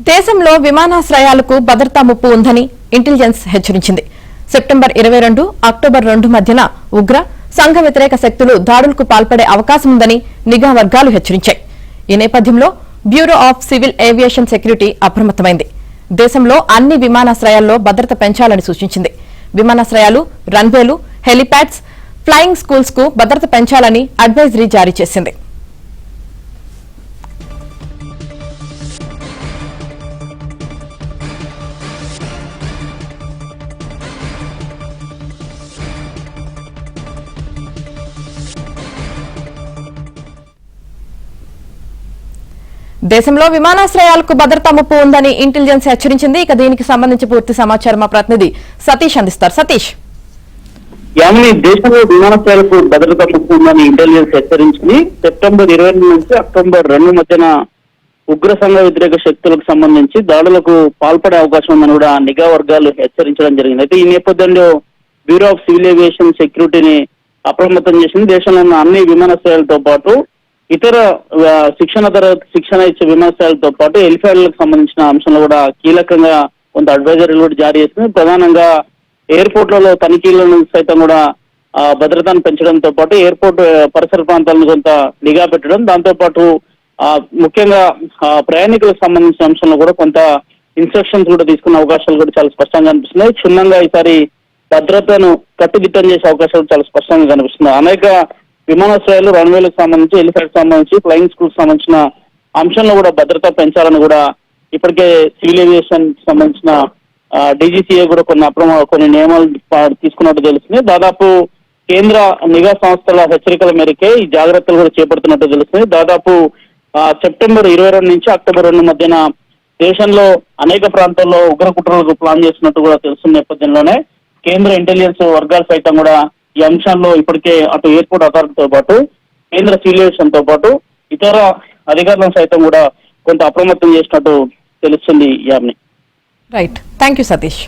దేశంలో విమానాశ్రయాలకు భద్రతా ముప్పు ఉందని ఇంటెలిజెన్స్ హెచ్చరించింది. సెప్టెంబర్ 22, అక్టోబర్ 2 మధ్యన ఉగ్ర సంఘ వ్యతిరేక శక్తులు దాడులకు పాల్పడే అవకాశం ఉందని నిఘా వర్గాలు హెచ్చరించాయి. ఈ నేపథ్యంలో bureau of civil aviation security అప్రమత్తమైంది. దేశంలో అన్ని విమానాశ్రయాల్లో భద్రత పెంచాలని సూచించింది. విమానాశ్రయాలు, రన్వేలు, హెలిప్యాడ్స్, ఫ్లయింగ్ స్కూల్స్ కు భద్రత పెంచాలని అడ్వైజరీ జారీ చేసింది. దేశంలో విమానాశ్రయాలకు భద్రతా ముప్పు ఉందని ఇంటెలిజెన్స్ హెచ్చరించింది. ఇక దీనికి సంబంధించి పూర్తి సమాచారం మా ప్రతినిధి సతీష్ అందిస్తారు. సతీష్, దేశంలో విమానాశ్రయాలకు భద్రతా ముప్పు ఉందని ఇంటెలిజెన్స్ హెచ్చరించింది. సెప్టెంబర్ 20 నుంచి అక్టోబర్ 2 మధ్యన ఉగ్ర సంఘ వ్యతిరేక శక్తులకు సంబంధించి దాడులకు పాల్పడే అవకాశం ఉందని కూడా నిఘా వర్గాలు హెచ్చరించడం జరిగింది. అయితే ఈ నేపథ్యంలో బ్యూరో ఆఫ్ సివిల్ ఏవియేషన్ సెక్యూరిటీని అప్రమత్తం చేసింది. దేశంలో ఉన్న అన్ని విమానాశ్రయాలతో పాటు ఇతర శిక్షణ ఇచ్చే విమానాశ్రయాలతో పాటు హెలిప్యాడ్లకు సంబంధించిన అంశంలో కూడా కీలకంగా కొంత అడ్వైజరీలు కూడా జారీ చేస్తుంది. ప్రధానంగా ఎయిర్పోర్ట్లలో తనిఖీలను సైతం కూడా భద్రతను పెంచడంతో పాటు ఎయిర్పోర్ట్ పరిసర ప్రాంతాలను కొంత నిఘా పెట్టడం, దాంతో పాటు ముఖ్యంగా ప్రయాణికులకు సంబంధించిన అంశంలో కూడా కొంత ఇన్స్ట్రక్షన్స్ కూడా తీసుకునే అవకాశాలు కూడా చాలా స్పష్టంగా కనిపిస్తున్నాయి. క్షుణ్ణంగా ఈసారి భద్రతను కట్టుదిట్టం చేసే అవకాశాలు చాలా స్పష్టంగా కనిపిస్తున్నాయి. అనేక విమానాశ్రయాలు, రన్వేలకు సంబంధించి, హెలిప్యాడ్ సంబంధించి, ఫ్లయింగ్ స్కూల్స్ సంబంధించిన అంశంలో కూడా భద్రత పెంచాలని కూడా ఇప్పటికే సివిల్ ఏవియేషన్ సంబంధించిన డీజీసీఏ కూడా కొన్ని నియమాలు తీసుకున్నట్టు తెలుస్తుంది. దాదాపు కేంద్ర నిఘా సంస్థల హెచ్చరికల మేరకే ఈ జాగ్రత్తలు కూడా చేపడుతున్నట్టు తెలుస్తుంది. దాదాపు సెప్టెంబర్ 22 నుంచి అక్టోబర్ 2 మధ్యన దేశంలో అనేక ప్రాంతాల్లో ఉగ్ర కుట్రలకు ప్లాన్ చేస్తున్నట్టు కూడా తెలుస్తున్న నేపథ్యంలోనే కేంద్ర ఇంటెలిజెన్స్ వర్గాలు సైతం కూడా ఈ అంశాల్లో ఇప్పటికే అటు ఎయిర్పోర్ట్ అథారిటీతో పాటు కేంద్ర సివిల్ ఏవియేషన్ తో పాటు ఇతర అధికారులను సైతం కూడా కొంత అప్రమత్తం చేసినట్టు తెలుస్తుంది. Right, thank you Satish.